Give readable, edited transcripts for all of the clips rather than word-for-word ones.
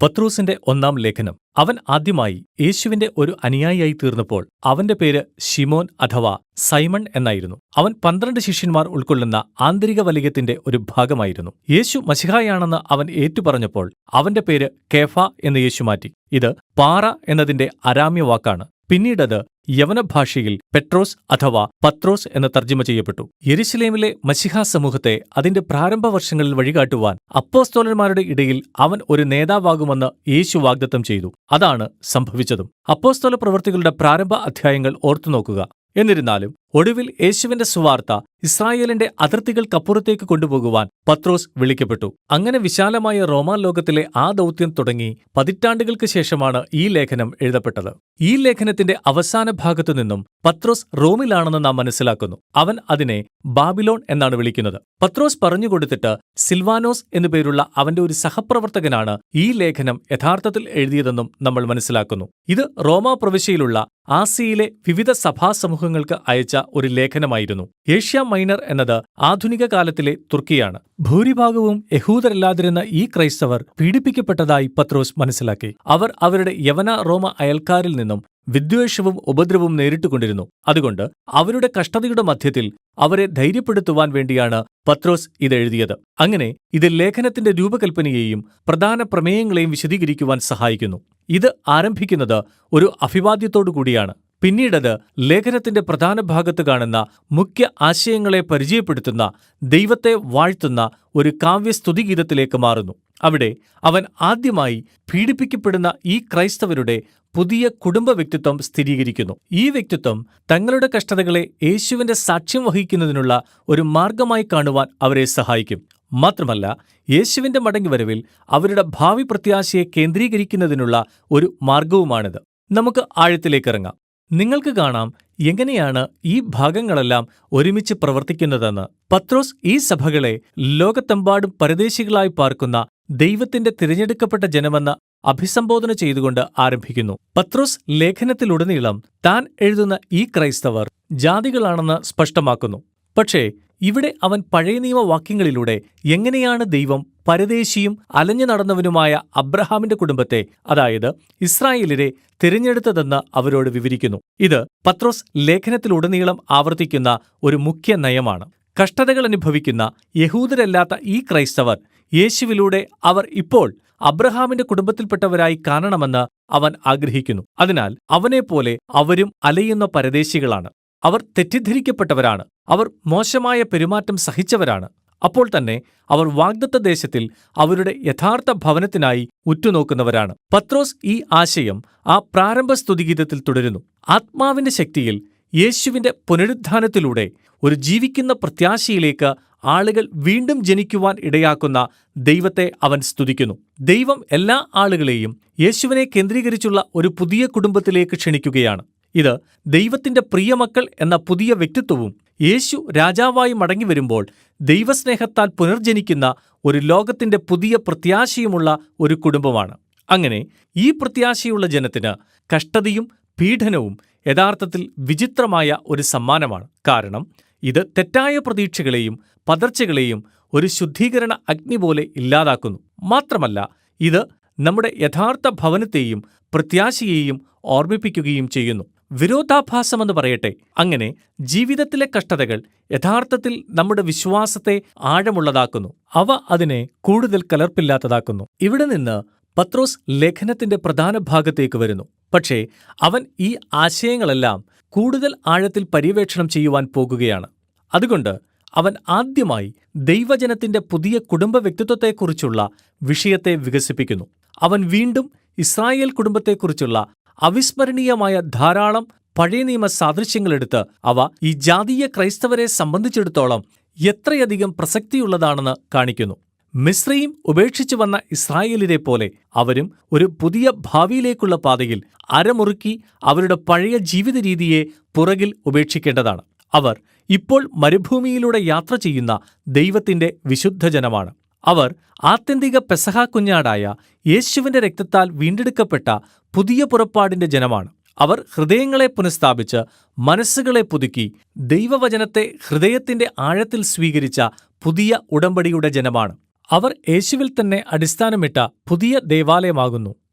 പത്രോസിന്റെ ഒന്നാം ലേഖനം. അവൻ ആദ്യമായി യേശുവിന്റെ ഒരു അനുയായിയായി തീർന്നപ്പോൾ അവന്റെ പേര് ശിമോൻ അഥവാ സൈമൺ എന്നായിരുന്നു. അവൻ 12 ശിഷ്യന്മാർ ഉൾക്കൊള്ളുന്ന ആന്തരിക വലയത്തിന്റെ ഒരു ഭാഗമായിരുന്നു. യേശു മശിഹായാണെന്ന് അവൻ ഏറ്റുപറഞ്ഞപ്പോൾ അവന്റെ പേര് കേഫ എന്ന് യേശു മാറ്റി. ഇത് പാറ എന്നതിന്റെ അരാമ്യ വാക്കാണ്. പിന്നീടത് യവനഭാഷയിൽ പെട്രോസ് അഥവാ പത്രോസ് എന്ന് തർജ്ജമ ചെയ്യപ്പെട്ടു. യെരുശലേമിലെ മശിഹാ സമൂഹത്തെ അതിന്റെ പ്രാരംഭ വർഷങ്ങളിൽ വഴികാട്ടുവാൻ അപ്പോസ്തലന്മാരുടെ ഇടയിൽ അവൻ ഒരു നേതാവാകുമെന്ന് യേശു വാഗ്ദത്തം ചെയ്തു. അതാണ് സംഭവിച്ചതും. അപ്പോസ്തല പ്രവൃത്തികളുടെ പ്രാരംഭ അധ്യായങ്ങൾ ഓർത്തുനോക്കുക. എന്നിരുന്നാലും ഒടുവിൽ യേശുവിന്റെ സുവാർത്ത ഇസ്രായേലിന്റെ അതിർത്തികൾക്കപ്പുറത്തേക്ക് കൊണ്ടുപോകുവാൻ പത്രോസ് വിളിക്കപ്പെട്ടു. അങ്ങനെ വിശാലമായ റോമാലോകത്തിലെ ആ ദൗത്യം തുടങ്ങി പതിറ്റാണ്ടുകൾക്ക് ശേഷമാണ് ഈ ലേഖനം എഴുതപ്പെട്ടത്. ഈ ലേഖനത്തിന്റെ അവസാന ഭാഗത്തുനിന്നും പത്രോസ് റോമിലാണെന്ന് നാം മനസ്സിലാക്കുന്നു. അവൻ അതിനെ ബാബിലോൺ എന്നാണ് വിളിക്കുന്നത്. പത്രോസ് പറഞ്ഞുകൊടുത്തിട്ട് സിൽവാനോസ് എന്നു പേരുള്ള അവന്റെ ഒരു സഹപ്രവർത്തകനാണ് ഈ ലേഖനം യഥാർത്ഥത്തിൽ എഴുതിയതെന്നും നമ്മൾ മനസ്സിലാക്കുന്നു. ഇത് റോമാ പ്രവിശ്യയിലുള്ള ആസിയയിലെ വിവിധ സഭാസമൂഹങ്ങൾക്ക് അയച്ച ഒരു ലേഖനമായിരുന്നു. ഏഷ്യ മൈനർ എന്നത് ആധുനിക കാലത്തിലെ തുർക്കിയാണ്. ഭൂരിഭാഗവും യഹൂദരല്ലാതിരുന്ന ഈ ക്രൈസ്തവർ പീഡിപ്പിക്കപ്പെട്ടതായി പത്രോസ് മനസ്സിലാക്കി. അവർ അവരുടെ യവന റോമ അയൽക്കാരിൽ നിന്നും വിദ്വേഷവും ഉപദ്രവവും നേരിട്ടുകൊണ്ടിരുന്നു. അതുകൊണ്ട് അവരുടെ കഷ്ടതയുടെ മധ്യത്തിൽ അവരെ ധൈര്യപ്പെടുത്തുവാൻ വേണ്ടിയാണ് പത്രോസ് ഇതെഴുതിയത്. അങ്ങനെ ഇത് ലേഖനത്തിന്റെ രൂപകൽപ്പനയെയും പ്രധാന പ്രമേയങ്ങളെയും വിശദീകരിക്കുവാൻ സഹായിക്കുന്നു. ഇത് ആരംഭിക്കുന്നത് ഒരു അഭിവാദ്യത്തോടുകൂടിയാണ്. പിന്നീടത് ലേഖനത്തിന്റെ പ്രധാന ഭാഗത്ത് കാണുന്ന മുഖ്യ ആശയങ്ങളെ പരിചയപ്പെടുത്തുന്ന, ദൈവത്തെ വാഴ്ത്തുന്ന ഒരു കാവ്യസ്തുതിഗീതത്തിലേക്ക് മാറുന്നു. അവിടെ അവൻ ആദ്യമായി പീഡിപ്പിക്കപ്പെടുന്ന ഈ ക്രൈസ്തവരുടെ പുതിയ കുടുംബ വ്യക്തിത്വം സ്ഥിരീകരിക്കുന്നു. ഈ വ്യക്തിത്വം തങ്ങളുടെ കഷ്ടതകളെ യേശുവിന്റെ സാക്ഷ്യം വഹിക്കുന്നതിനുള്ള ഒരു മാർഗമായി കാണുവാൻ അവരെ സഹായിക്കും. മാത്രമല്ല, യേശുവിന്റെ മടങ്ങിവരവിൽ അവരുടെ ഭാവി പ്രത്യാശയെ കേന്ദ്രീകരിക്കുന്നതിനുള്ള ഒരു മാർഗവുമാണിത്. നമുക്ക് ആഴത്തിലേക്കിറങ്ങാം. നിങ്ങൾക്ക് കാണാം എങ്ങനെയാണ് ഈ ഭാഗങ്ങളെല്ലാം ഒരുമിച്ച് പ്രവർത്തിക്കുന്നതെന്ന്. പത്രോസ് ഈ സഭകളെ ലോകത്തെമ്പാടും പരദേശികളായി പാർക്കുന്ന ദൈവത്തിന്റെ തിരഞ്ഞെടുക്കപ്പെട്ട ജനമെന്ന് അഭിസംബോധന ചെയ്തുകൊണ്ട് ആരംഭിക്കുന്നു. പത്രോസ് ലേഖനത്തിലുടനീളം താൻ എഴുതുന്ന ഈ ക്രൈസ്തവർ ജാതികളാണെന്ന് സ്പഷ്ടമാക്കുന്നു. പക്ഷേ ഇവിടെ അവൻ പഴയ നിയമവാക്യങ്ങളിലൂടെ എങ്ങനെയാണ് ദൈവം പരദേശിയും അലഞ്ഞു നടന്നവനുമായ അബ്രഹാമിന്റെ കുടുംബത്തെ, അതായത് ഇസ്രായേലിനെ തിരഞ്ഞെടുത്തതെന്ന് അവരോട് വിവരിക്കുന്നു. ഇത് പത്രോസ് ലേഖനത്തിലുടനീളം ആവർത്തിക്കുന്ന ഒരു മുഖ്യ നയമാണ്. കഷ്ടതകൾ അനുഭവിക്കുന്ന യഹൂദരല്ലാത്ത ഈ ക്രൈസ്തവർ യേശുവിലൂടെ അവർ ഇപ്പോൾ അബ്രഹാമിന്റെ കുടുംബത്തിൽപ്പെട്ടവരായി കാണണമെന്ന് അവൻ ആഗ്രഹിക്കുന്നു. അതിനാൽ അവനെപ്പോലെ അവരും അലയുന്ന പരദേശികളാണ്. അവർ തെറ്റിദ്ധരിക്കപ്പെട്ടവരാണ്. അവർ മോശമായ പെരുമാറ്റം സഹിച്ചവരാണ്. അപ്പോൾ തന്നെ അവർ വാഗ്ദത്ത ദേശത്തിൽ അവരുടെ യഥാർത്ഥ ഭവനത്തിനായി ഉറ്റുനോക്കുന്നവരാണ്. പത്രോസ് ഈ ആശയം ആ പ്രാരംഭ സ്തുതിഗീതത്തിൽ തുടരുന്നു. ആത്മാവിന്റെ ശക്തിയിൽ യേശുവിന്റെ പുനരുത്ഥാനത്തിലൂടെ ഒരു ജീവിക്കുന്ന പ്രത്യാശയിലേക്ക് ആളുകൾ വീണ്ടും ജനിക്കുവാൻ ഇടയാക്കുന്ന ദൈവത്തെ അവൻ സ്തുതിക്കുന്നു. ദൈവം എല്ലാ ആളുകളെയും യേശുവിനെ കേന്ദ്രീകരിച്ചുള്ള ഒരു പുതിയ കുടുംബത്തിലേക്ക് ക്ഷണിക്കുകയാണ്. ഇത് ദൈവത്തിന്റെ പ്രിയമക്കൾ എന്ന പുതിയ വ്യക്തിത്വവും യേശു രാജാവായി മടങ്ങിവരുമ്പോൾ ദൈവസ്നേഹത്താൽ പുനർജനിക്കുന്ന ഒരു ലോകത്തിന്റെ പുതിയ പ്രത്യാശയുമുള്ള ഒരു കുടുംബമാണ്. അങ്ങനെ ഈ പ്രത്യാശയുള്ള ജനത്തിന് കഷ്ടതയും പീഡനവും യഥാർത്ഥത്തിൽ വിചിത്രമായ ഒരു സമ്മാനമാണ്. കാരണം ഇത് തെറ്റായ പ്രതീക്ഷകളെയും പതർച്ചകളെയും ഒരു ശുദ്ധീകരണ അഗ്നി പോലെ ഇല്ലാതാക്കുന്നു. മാത്രമല്ല, ഇത് നമ്മുടെ യഥാർത്ഥ ഭവനത്തെയും പ്രത്യാശയെയും ഓർമ്മിപ്പിക്കുകയും ചെയ്യുന്നു. വിരോധാഭാസമെന്ന് പറയട്ടെ. അങ്ങനെ ജീവിതത്തിലെ കഷ്ടതകൾ യഥാർത്ഥത്തിൽ നമ്മുടെ വിശ്വാസത്തെ ആഴമുള്ളതാക്കുന്നു. അവ അതിനെ കൂടുതൽ കലർപ്പില്ലാത്തതാക്കുന്നു. ഇവിടെ നിന്ന് പത്രോസ് ലേഖനത്തിന്റെ പ്രധാന ഭാഗത്തേക്ക് വരുന്നു. പക്ഷേ അവൻ ഈ ആശയങ്ങളെല്ലാം കൂടുതൽ ആഴത്തിൽ പര്യവേക്ഷണം ചെയ്യുവാൻ പോകുകയാണ്. അതുകൊണ്ട് അവൻ ആദ്യമായി ദൈവജനത്തിന്റെ പുതിയ കുടുംബ വ്യക്തിത്വത്തെക്കുറിച്ചുള്ള വിഷയത്തെ വികസിപ്പിക്കുന്നു. അവൻ വീണ്ടും ഇസ്രായേൽ കുടുംബത്തെക്കുറിച്ചുള്ള അവിസ്മരണീയമായ ധാരാളം പഴയ നിയമ സാദൃശ്യങ്ങളെടുത്ത് അവ ഈ ജാതീയ ക്രൈസ്തവരെ സംബന്ധിച്ചിടത്തോളം എത്രയധികം പ്രസക്തിയുള്ളതാണെന്ന് കാണിക്കുന്നു. മിസ്രയീം ഉപേക്ഷിച്ചു വന്ന ഇസ്രായേലിനെ പോലെ അവരും ഒരു പുതിയ ഭാവിയിലേക്കുള്ള പാതയിൽ അരമുറുക്കി അവരുടെ പഴയ ജീവിത രീതിയെ പുറകിൽ ഉപേക്ഷിക്കേണ്ടതാണ്. അവർ ഇപ്പോൾ മരുഭൂമിയിലൂടെ യാത്ര ചെയ്യുന്ന ദൈവത്തിന്റെ വിശുദ്ധജനമാണ്. അവർ ആത്യന്തിക പെസഹ കുഞ്ഞാടായ യേശുവിന്റെ രക്തത്താൽ വീണ്ടെടുക്കപ്പെട്ട പുതിയ പുറപ്പാടിന്റെ ജനമാണ്. അവർ ഹൃദയങ്ങളെ പുനഃസ്ഥാപിച്ച് മനസ്സുകളെ പുതുക്കി ദൈവവചനത്തെ ഹൃദയത്തിന്റെ ആഴത്തിൽ സ്വീകരിച്ച പുതിയ ഉടമ്പടിയുടെ ജനമാണ്. അവർ യേശുവിൽ തന്നെ അടിസ്ഥാനമിട്ട പുതിയ ദേവാലയമാകുന്നു.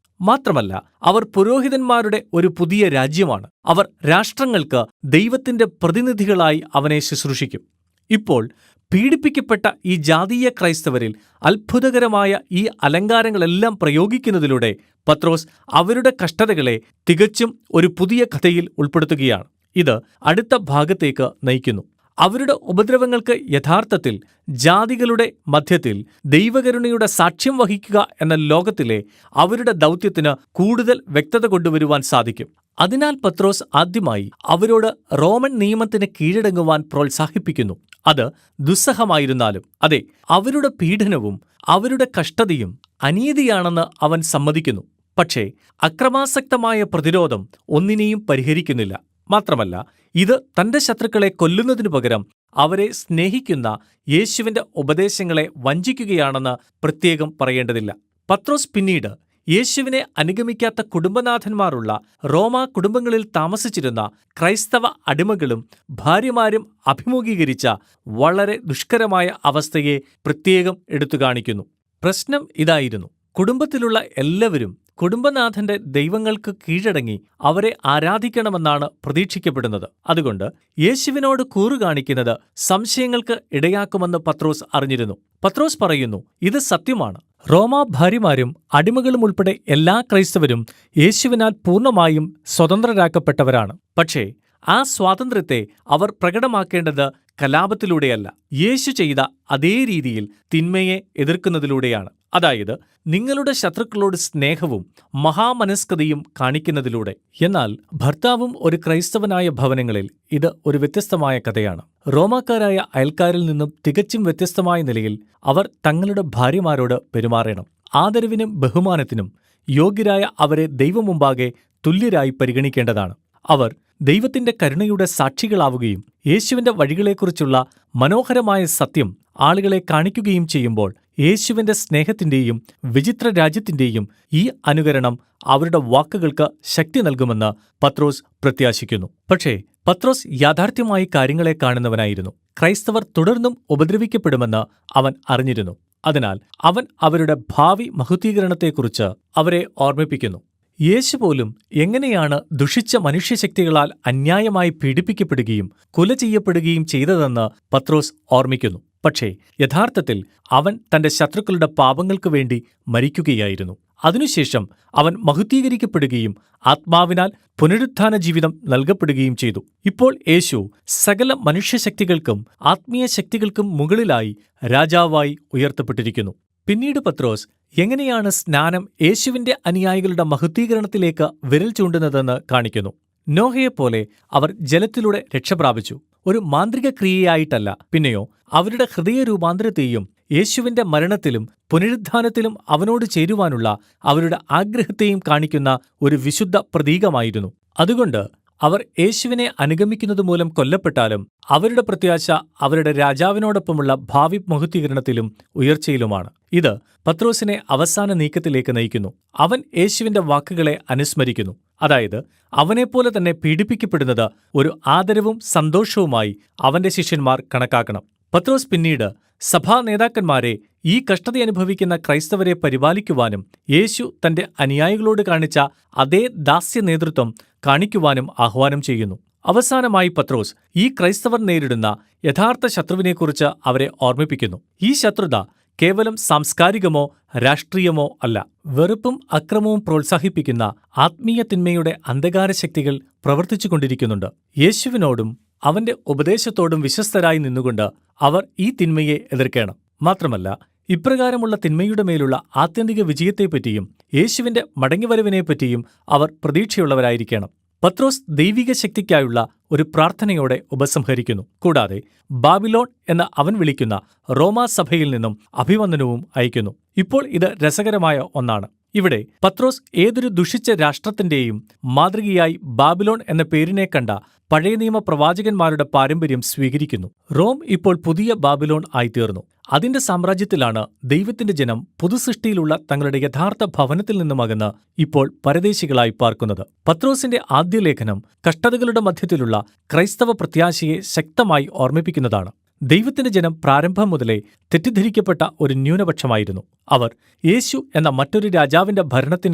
മാത്രമല്ല, അവർ പുരോഹിതന്മാരുടെ ഒരു പുതിയ രാജ്യമാണ്. അവർ രാഷ്ട്രങ്ങൾക്ക് ദൈവത്തിന്റെ പ്രതിനിധികളായി അവനെ ശുശ്രൂഷിക്കും. ഇപ്പോൾ പീഡിപ്പിക്കപ്പെട്ട ഈ ജാതീയ ക്രൈസ്തവരിൽ അത്ഭുതകരമായ ഈ അലങ്കാരങ്ങളെല്ലാം പ്രയോഗിക്കുന്നതിലൂടെ പത്രോസ് അവരുടെ കഷ്ടതകളെ തികച്ചും ഒരു പുതിയ കഥയിൽ ഉൾപ്പെടുത്തുകയാണ്. ഇത് അടുത്ത ഭാഗത്തേക്ക് നയിക്കുന്നു. അവരുടെ ഉപദ്രവങ്ങൾക്ക് യഥാർത്ഥത്തിൽ ജാതികളുടെ മധ്യത്തിൽ ദൈവകരുണയുടെ സാക്ഷ്യം വഹിക്കുക എന്ന ലോകത്തിലെ അവരുടെ ദൗത്യത്തിന് കൂടുതൽ വ്യക്തത കൊണ്ടുവരുവാൻ സാധിക്കും. അതിനാൽ പത്രോസ് ആദ്യമായി അവരോട് റോമൻ നിയമത്തിന് കീഴടങ്ങുവാൻ പ്രോത്സാഹിപ്പിക്കുന്നു. അത് ദുസ്സഹമായിരുന്നാലും, അതെ, അവരുടെ പീഡനവും അവരുടെ കഷ്ടതയും അനീതിയാണെന്ന് അവൻ സമ്മതിക്കുന്നു. പക്ഷേ അക്രമാസക്തമായ പ്രതിരോധം ഒന്നിനെയും പരിഹരിക്കുന്നില്ല. മാത്രമല്ല, ഇത് തന്റെ ശത്രുക്കളെ കൊല്ലുന്നതിനു പകരം അവരെ സ്നേഹിക്കുന്ന യേശുവിന്റെ ഉപദേശങ്ങളെ വഞ്ചിക്കുകയാണെന്ന് പ്രത്യേകം പറയേണ്ടതില്ല. പത്രോസ് പിന്നീട് യേശുവിനെ അനുഗമിക്കാത്ത കുടുംബനാഥന്മാരുള്ള റോമാ കുടുംബങ്ങളിൽ താമസിച്ചിരുന്ന ക്രൈസ്തവ അടിമകളും ഭാര്യമാരും അഭിമുഖീകരിച്ച വളരെ ദുഷ്കരമായ അവസ്ഥയെ പ്രത്യേകം എടുത്തുകാണിക്കുന്നു. പ്രശ്നം ഇതായിരുന്നു: കുടുംബത്തിലുള്ള എല്ലാവരും കുടുംബനാഥന്റെ ദൈവങ്ങൾക്ക് കീഴടങ്ങി അവരെ ആരാധിക്കണമെന്നാണ് പ്രതീക്ഷിക്കപ്പെടുന്നത്. അതുകൊണ്ട് യേശുവിനോട് കൂറുകാണിക്കുന്നത് സംശയങ്ങൾക്ക് ഇടയാക്കുമെന്ന് പത്രോസ് അറിഞ്ഞിരുന്നു. പത്രോസ് പറയുന്നു, ഇത് സത്യമാണ്. റോമാ ഭാര്യമാരും അടിമകളും ഉൾപ്പെടെ എല്ലാ ക്രൈസ്തവരും യേശുവിനാൽ പൂർണ്ണമായും സ്വതന്ത്രരാക്കപ്പെട്ടവരാണ്. പക്ഷേ ആ സ്വാതന്ത്ര്യത്തെ അവർ പ്രകടമാക്കേണ്ടത് കലാപത്തിലൂടെയല്ല, യേശു ചെയ്ത അതേ രീതിയിൽ തിന്മയെ എതിർക്കുന്നതിലൂടെയാണ്. അതായത്, നിങ്ങളുടെ ശത്രുക്കളോട് സ്നേഹവും മഹാമനസ്കതയും കാണിക്കുന്നതിലൂടെ. എന്നാൽ ഭർത്താവും ഒരു ക്രൈസ്തവനായ ഭവനങ്ങളിൽ ഇത് ഒരു വ്യത്യസ്തമായ കഥയാണ്. റോമാക്കാരായ അയൽക്കാരിൽ നിന്നും തികച്ചും വ്യത്യസ്തമായ നിലയിൽ അവർ തങ്ങളുടെ ഭാര്യമാരോട് പെരുമാറണം. ആദരവിനും ബഹുമാനത്തിനും യോഗ്യരായ അവരെ ദൈവമുമ്പാകെ തുല്യരായി പരിഗണിക്കേണ്ടതാണ്. അവർ ദൈവത്തിന്റെ കരുണയുടെ സാക്ഷികളാവുകയും യേശുവിന്റെ വഴികളെക്കുറിച്ചുള്ള മനോഹരമായ സത്യം ആളുകളെ കാണിക്കുകയും ചെയ്യുമ്പോൾ യേശുവിന്റെ സ്നേഹത്തിന്റെയും വിചിത്ര രാജ്യത്തിന്റെയും ഈ അനുകരണം അവരുടെ വാക്കുകൾക്ക് ശക്തി നൽകുമെന്ന് പത്രോസ് പ്രത്യാശിക്കുന്നു. പക്ഷേ പത്രോസ് യാഥാർത്ഥ്യമായി കാര്യങ്ങളെ കാണുന്നവനായിരുന്നു. ക്രൈസ്തവർ തുടർന്നും ഉപദ്രവിക്കപ്പെടുമെന്ന് അവൻ അറിഞ്ഞിരുന്നു. അതിനാൽ അവൻ അവരുടെ ഭാവി മഹത്വീകരണത്തെക്കുറിച്ച് അവരെ ഓർമ്മിപ്പിക്കുന്നു. യേശു പോലും എങ്ങനെയാണ് ദുഷിച്ച മനുഷ്യശക്തികളാൽ അന്യായമായി പീഡിപ്പിക്കപ്പെടുകയും കൊല ചെയ്യപ്പെടുകയും ചെയ്തതെന്ന് പത്രോസ് ഓർമ്മിക്കുന്നു. പക്ഷേ യഥാർത്ഥത്തിൽ അവൻ തന്റെ ശത്രുക്കളുടെ പാപങ്ങൾക്കു വേണ്ടി മരിക്കുകയായിരുന്നു. അതിനുശേഷം അവൻ മഹത്വീകരിക്കപ്പെടുകയും ആത്മാവിനാൽ പുനരുത്ഥാന ജീവിതം നൽകപ്പെടുകയും ചെയ്തു. ഇപ്പോൾ യേശു സകല മനുഷ്യശക്തികൾക്കും ആത്മീയ ശക്തികൾക്കും മുകളിലായി രാജാവായി ഉയർത്തപ്പെട്ടിരിക്കുന്നു. പിന്നീട് പത്രോസ് എങ്ങനെയാണ് സ്നാനം യേശുവിന്റെ അനുയായികളുടെ മഹത്വീകരണത്തിലേക്ക് വിരൽ ചൂണ്ടുന്നതെന്ന് കാണിക്കുന്നു. നോഹയെപ്പോലെ അവർ ജലത്തിലൂടെ രക്ഷപ്രാപിച്ചു. ഒരു മാന്ത്രിക ക്രിയയായിട്ടല്ല, പിന്നെയോ അവരുടെ ഹൃദയരൂപാന്തരത്തെയും യേശുവിന്റെ മരണത്തിലും പുനരുത്ഥാനത്തിലും അവനോട് ചേരുവാനുള്ള അവരുടെ ആഗ്രഹത്തെയും കാണിക്കുന്ന ഒരു വിശുദ്ധ പ്രതീകമായിരുന്നു. അതുകൊണ്ട് അവർ യേശുവിനെ അനുഗമിക്കുന്നതുമൂലം കൊല്ലപ്പെട്ടാലും അവരുടെ പ്രത്യാശ അവരുടെ രാജാവിനോടൊപ്പമുള്ള ഭാവി മഹത്വീകരണത്തിലും ഉയർച്ചയിലുമാണ്. ഇത് പത്രോസിനെ അവസാന നീക്കത്തിലേക്ക് നയിക്കുന്നു. അവൻ യേശുവിന്റെ വാക്കുകളെ അനുസ്മരിക്കുന്നു. അതായത്, അവനെപ്പോലെ തന്നെ പീഡിപ്പിക്കപ്പെടുന്നത് ഒരു ആദരവും സന്തോഷവുമായി അവന്റെ ശിഷ്യന്മാർ കണക്കാക്കണം. പത്രോസ് പിന്നീട് സഭാ നേതാക്കന്മാരെ ഈ കഷ്ടതയനുഭവിക്കുന്ന ക്രൈസ്തവരെ പരിപാലിക്കുവാനും യേശു തന്റെ അനുയായികളോട് കാണിച്ച അതേ ദാസ്യ നേതൃത്വം കാണിക്കുവാനും ആഹ്വാനം ചെയ്യുന്നു. അവസാനമായി പത്രോസ് ഈ ക്രൈസ്തവർ നേരിടുന്ന യഥാർത്ഥ ശത്രുവിനെക്കുറിച്ച് അവരെ ഓർമ്മിപ്പിക്കുന്നു. ഈ ശത്രുത കേവലം സാംസ്കാരികമോ രാഷ്ട്രീയമോ അല്ല. വെറുപ്പും അക്രമവും പ്രോത്സാഹിപ്പിക്കുന്ന ആത്മീയ തിന്മയുടെ അന്ധകാര ശക്തികൾ പ്രവർത്തിച്ചുകൊണ്ടിരിക്കുന്നുണ്ട്. യേശുവിനോടും അവന്റെ ഉപദേശത്തോടും വിശ്വസ്തരായി നിന്നുകൊണ്ട് അവർ ഈ തിന്മയെ എതിർക്കണം. മാത്രമല്ല, ഇപ്രകാരമുള്ള തിന്മയുടെ മേലുള്ള ആത്യന്തിക വിജയത്തെപ്പറ്റിയും യേശുവിന്റെ മടങ്ങിവരവിനെപ്പറ്റിയും അവർ പ്രതീക്ഷയുള്ളവരായിരിക്കണം. പത്രോസ് ദൈവിക ശക്തിക്കായുള്ള ഒരു പ്രാർത്ഥനയോടെ ഉപസംഹരിക്കുന്നു. കൂടാതെ ബാബിലോൺ എന്ന് അവൻ വിളിക്കുന്ന റോമാ സഭയിൽ നിന്നും അഭിവന്ദനവും അയക്കുന്നു. ഇപ്പോൾ ഇത് രസകരമായ ഒന്നാണ്. ഇവിടെ പത്രോസ് ഏതൊരു ദുഷിച്ച രാഷ്ട്രത്തിന്റെയും മാതൃകയായി ബാബിലോൺ എന്ന പേരിനെ കണ്ട പഴയ നിയമ പ്രവാചകന്മാരുടെ പാരമ്പര്യം സ്വീകരിക്കുന്നു. റോം ഇപ്പോൾ പുതിയ ബാബിലോൺ ആയിത്തീർന്നു. അതിന്റെ സാമ്രാജ്യത്തിലാണ് ദൈവത്തിന്റെ ജനം പുതുസൃഷ്ടിയിലുള്ള തങ്ങളുടെ യഥാർത്ഥ ഭവനത്തിൽ നിന്നുമകന്ന് ഇപ്പോൾ പരദേശികളായി പാർക്കുന്നത്. പത്രോസിന്റെ ആദ്യ ലേഖനം കഷ്ടതകളുടെ മധ്യത്തിലുള്ള ക്രൈസ്തവ പ്രത്യാശയെ ശക്തമായി ഓർമ്മിപ്പിക്കുന്നതാണ്. ദൈവത്തിന്റെ ജനം പ്രാരംഭം മുതലേ തെറ്റിദ്ധരിക്കപ്പെട്ട ഒരു ന്യൂനപക്ഷമായിരുന്നു. അവർ യേശു എന്ന മറ്റൊരു രാജാവിന്റെ ഭരണത്തിൻ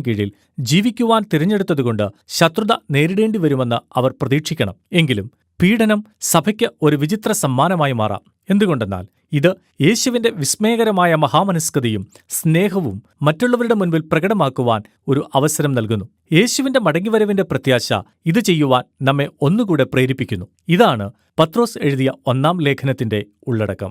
കീഴിൽ ജീവിക്കുവാൻ തിരഞ്ഞെടുത്തതുകൊണ്ട് ശത്രുത നേരിടേണ്ടി വരുമെന്ന് അവർ പ്രതീക്ഷിക്കണം. എങ്കിലും പീഡനം സഭയ്ക്ക് ഒരു വിചിത്ര സമ്മാനമായി മാറാം. എന്തുകൊണ്ടെന്നാൽ ഇത് യേശുവിന്റെ വിസ്മയകരമായ മഹാമനസ്കതയും സ്നേഹവും മറ്റുള്ളവരുടെ മുൻപിൽ പ്രകടമാക്കുവാൻ ഒരു അവസരം നൽകുന്നു. യേശുവിന്റെ മടങ്ങിവരവിന്റെ പ്രത്യാശ ഇത് ചെയ്യുവാൻ നമ്മെ ഒന്നുകൂടെ പ്രേരിപ്പിക്കുന്നു. ഇതാണ് പത്രോസ് എഴുതിയ 1-ാം ലേഖനത്തിന്റെ ഉള്ളടക്കം.